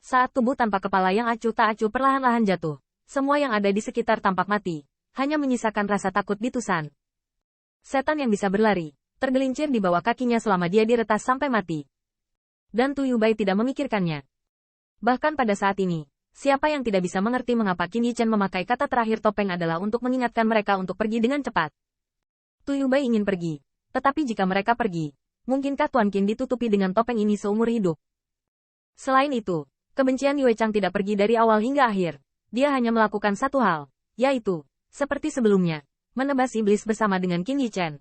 Saat tubuh tanpa kepala yang acuh tak acuh perlahan-lahan jatuh, semua yang ada di sekitar tampak mati, hanya menyisakan rasa takut di Tusan. Setan yang bisa berlari, tergelincir di bawah kakinya selama dia diretas sampai mati. Dan Tuyubai tidak memikirkannya. Bahkan pada saat ini, siapa yang tidak bisa mengerti mengapa Qin Yichen memakai kata terakhir topeng adalah untuk mengingatkan mereka untuk pergi dengan cepat. Tuyubai ingin pergi, tetapi jika mereka pergi, mungkinkah Tuan Qin ditutupi dengan topeng ini seumur hidup? Selain itu, kebencian Yue Chang tidak pergi dari awal hingga akhir. Dia hanya melakukan satu hal, yaitu, seperti sebelumnya, menebas iblis bersama dengan Qin Yichen.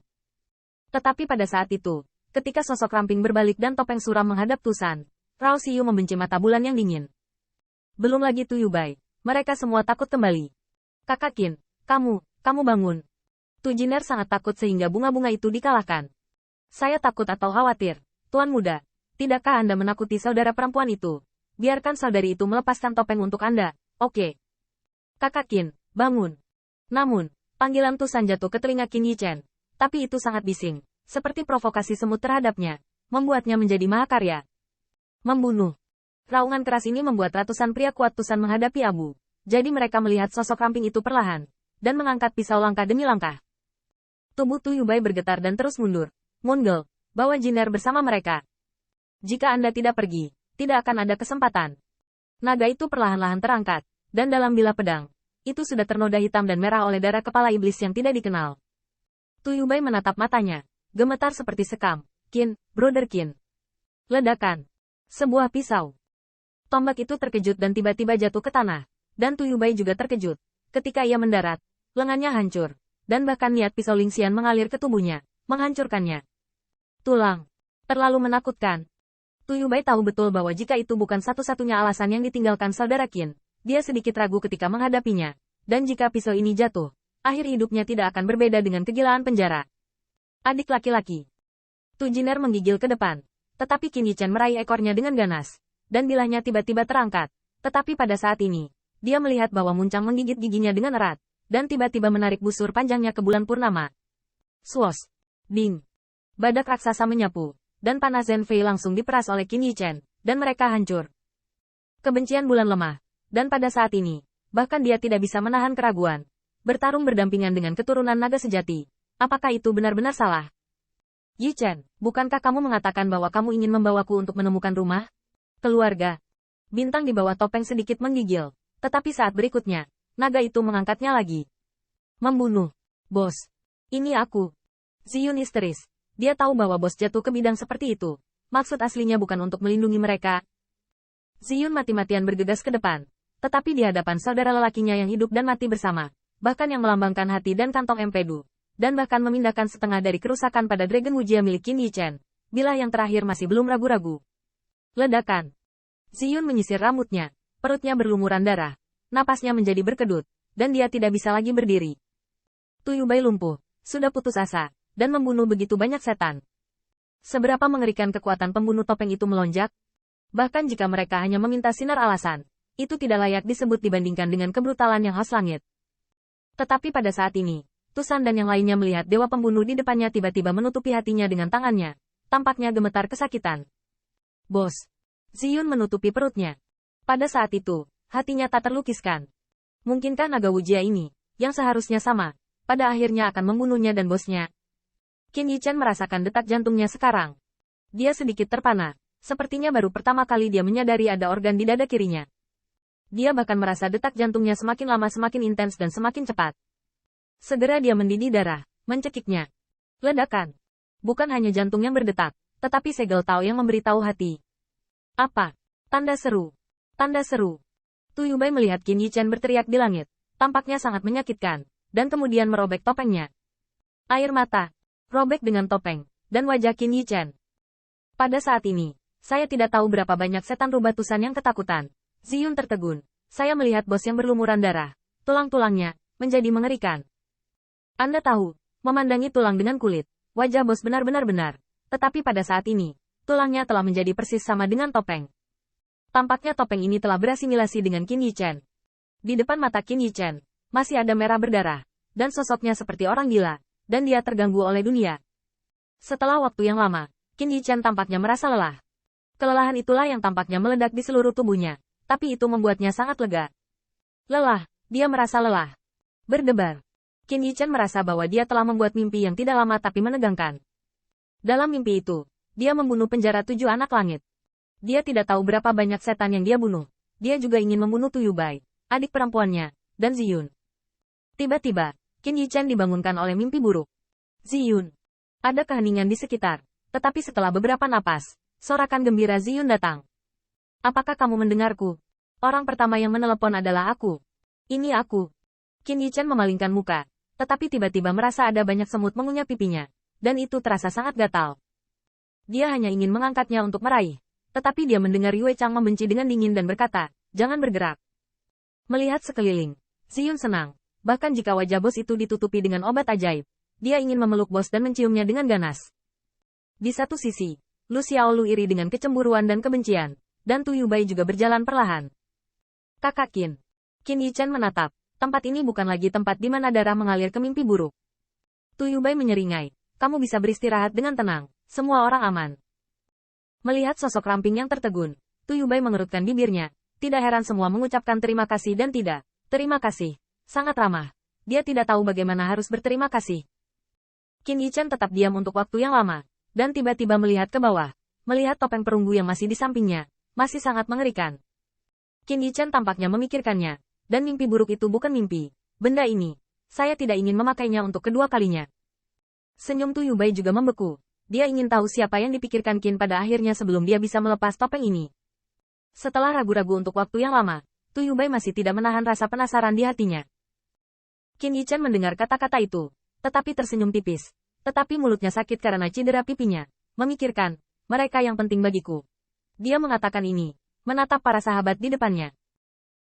Tetapi pada saat itu, ketika sosok ramping berbalik dan topeng suram menghadap Tusan, Rao Xiu membenci mata bulan yang dingin. Belum lagi Tuyubai, mereka semua takut kembali. Kakak Qin, kamu bangun. Tu Jiner sangat takut sehingga bunga-bunga itu dikalahkan. Saya takut atau khawatir, Tuan Muda, tidakkah Anda menakuti saudara perempuan itu? Biarkan saudari itu melepaskan topeng untuk Anda, oke? Kakak Qin, bangun. Namun, panggilan Tusan jatuh ke telinga Qin Yichen, tapi itu sangat bising, seperti provokasi semut terhadapnya, membuatnya menjadi mahakarya. Membunuh. Raungan keras ini membuat ratusan pria kuat Tusan menghadapi abu, jadi mereka melihat sosok ramping itu perlahan, dan mengangkat pisau langkah demi langkah. Tubuh Tuyubai bergetar dan terus mundur. Mongol, bawa Jiner bersama mereka. Jika Anda tidak pergi, tidak akan ada kesempatan. Naga itu perlahan-lahan terangkat, dan dalam bilah pedang, itu sudah ternoda hitam dan merah oleh darah kepala iblis yang tidak dikenal. Tuyubai menatap matanya, gemetar seperti sekam. Qin, Brother Qin. Ledakan. Sebuah pisau. Tombak itu terkejut dan tiba-tiba jatuh ke tanah, dan Tuyubai juga terkejut. Ketika ia mendarat, lengannya hancur, dan bahkan niat pisau Lingxian mengalir ke tubuhnya, menghancurkannya. Tulang. Terlalu menakutkan. Tuyubai tahu betul bahwa jika itu bukan satu-satunya alasan yang ditinggalkan saudara Qin, dia sedikit ragu ketika menghadapinya, dan jika pisau ini jatuh, akhir hidupnya tidak akan berbeda dengan kegilaan penjara. Adik laki-laki. Tu Jiner menggigil ke depan, tetapi Qin Yichen meraih ekornya dengan ganas, dan bilahnya tiba-tiba terangkat, tetapi pada saat ini, dia melihat bahwa Muncang menggigit giginya dengan erat, dan tiba-tiba menarik busur panjangnya ke bulan purnama. Swos. Ding. Badak raksasa menyapu, dan panah Zenfei langsung diperas oleh Qin Yichen, dan mereka hancur. Kebencian bulan lemah, dan pada saat ini, bahkan dia tidak bisa menahan keraguan. Bertarung berdampingan dengan keturunan naga sejati. Apakah itu benar-benar salah? Yichen, bukankah kamu mengatakan bahwa kamu ingin membawaku untuk menemukan rumah? Keluarga. Bintang di bawah topeng sedikit menggigil, tetapi saat berikutnya, naga itu mengangkatnya lagi. Membunuh. Bos. Ini aku. Ziyun histeris. Dia tahu bahwa bos jatuh ke bidang seperti itu. Maksud aslinya bukan untuk melindungi mereka. Ziyun mati-matian bergegas ke depan. Tetapi di hadapan saudara lelakinya yang hidup dan mati bersama. Bahkan yang melambangkan hati dan kantong empedu. Dan bahkan memindahkan setengah dari kerusakan pada Dragon Wujia milik Qin Yichen. Bilah yang terakhir masih belum ragu-ragu. Ledakan. Ziyun menyisir rambutnya. Perutnya berlumuran darah. Napasnya menjadi berkedut. Dan dia tidak bisa lagi berdiri. Tuyubai lumpuh. Sudah putus asa. Dan membunuh begitu banyak setan. Seberapa mengerikan kekuatan pembunuh topeng itu melonjak? Bahkan jika mereka hanya meminta sinar alasan, itu tidak layak disebut dibandingkan dengan kebrutalan yang khas langit. Tetapi pada saat ini, Tusan dan yang lainnya melihat dewa pembunuh di depannya tiba-tiba menutupi hatinya dengan tangannya. Tampaknya gemetar kesakitan. Bos. Ziyun menutupi perutnya. Pada saat itu, hatinya tak terlukiskan. Mungkinkah naga Wujia ini, yang seharusnya sama, pada akhirnya akan membunuhnya dan bosnya? Qin Yichen merasakan detak jantungnya sekarang. Dia sedikit terpana, sepertinya baru pertama kali dia menyadari ada organ di dada kirinya. Dia bahkan merasa detak jantungnya semakin lama semakin intens dan semakin cepat. Segera dia mendidih darah, mencekiknya. Ledakan. Bukan hanya jantung yang berdetak, tetapi segel Tao yang memberitahu hati. Apa? Tanda seru. Tanda seru. Tuyubai melihat Qin Yichen berteriak di langit. Tampaknya sangat menyakitkan, dan kemudian merobek topengnya. Air mata. Robek dengan topeng, dan wajah Qin Yichen. Pada saat ini, saya tidak tahu berapa banyak setan rubah Tusan yang ketakutan. Ziyun tertegun. Saya melihat bos yang berlumuran darah. Tulang-tulangnya, menjadi mengerikan. Anda tahu, memandangi tulang dengan kulit, wajah bos benar-benar benar. Tetapi pada saat ini, tulangnya telah menjadi persis sama dengan topeng. Tampaknya topeng ini telah berasimilasi dengan Qin Yichen. Di depan mata Qin Yichen, masih ada merah berdarah, dan sosoknya seperti orang gila. Dan dia terganggu oleh dunia. Setelah waktu yang lama, Qin Yichen tampaknya merasa lelah. Kelelahan itulah yang tampaknya meledak di seluruh tubuhnya, tapi itu membuatnya sangat lega. Lelah, dia merasa lelah. Berdebar. Qin Yichen merasa bahwa dia telah membuat mimpi yang tidak lama tapi menegangkan. Dalam mimpi itu, dia membunuh penjara 7 anak langit. Dia tidak tahu berapa banyak setan yang dia bunuh. Dia juga ingin membunuh Tu Yubai, adik perempuannya, dan Ziyun. Tiba-tiba, Qin Yichen dibangunkan oleh mimpi buruk. Ziyun. Ada keheningan di sekitar. Tetapi setelah beberapa napas, sorakan gembira Ziyun datang. Apakah kamu mendengarku? Orang pertama yang menelepon adalah aku. Ini aku. Qin Yichen memalingkan muka, tetapi tiba-tiba merasa ada banyak semut mengunyah pipinya, dan itu terasa sangat gatal. Dia hanya ingin mengangkatnya untuk meraih, tetapi dia mendengar Yue Chang membenci dengan dingin dan berkata, jangan bergerak. Melihat sekeliling, Ziyun senang. Bahkan jika wajah bos itu ditutupi dengan obat ajaib, dia ingin memeluk bos dan menciumnya dengan ganas. Di satu sisi, Lu Xiaolu iri dengan kecemburuan dan kebencian, dan Tu Yubai juga berjalan perlahan. Kakak Qin. Qin Yichen menatap, tempat ini bukan lagi tempat di mana darah mengalir ke mimpi buruk. Tu Yubai menyeringai, kamu bisa beristirahat dengan tenang, semua orang aman. Melihat sosok ramping yang tertegun, Tu Yubai mengerutkan bibirnya, tidak heran semua mengucapkan terima kasih dan tidak, terima kasih. Sangat ramah. Dia tidak tahu bagaimana harus berterima kasih. Qin Yichen tetap diam untuk waktu yang lama, dan tiba-tiba melihat ke bawah. Melihat topeng perunggu yang masih di sampingnya, masih sangat mengerikan. Qin Yichen tampaknya memikirkannya, dan mimpi buruk itu bukan mimpi. Benda ini, saya tidak ingin memakainya untuk kedua kalinya. Senyum Tu Yubai juga membeku. Dia ingin tahu siapa yang dipikirkan Qin pada akhirnya sebelum dia bisa melepas topeng ini. Setelah ragu-ragu untuk waktu yang lama, Tu Yubai masih tidak menahan rasa penasaran di hatinya. Qin Yichen mendengar kata-kata itu, tetapi tersenyum tipis. Tetapi mulutnya sakit karena cedera pipinya. Memikirkan, mereka yang penting bagiku. Dia mengatakan ini, menatap para sahabat di depannya.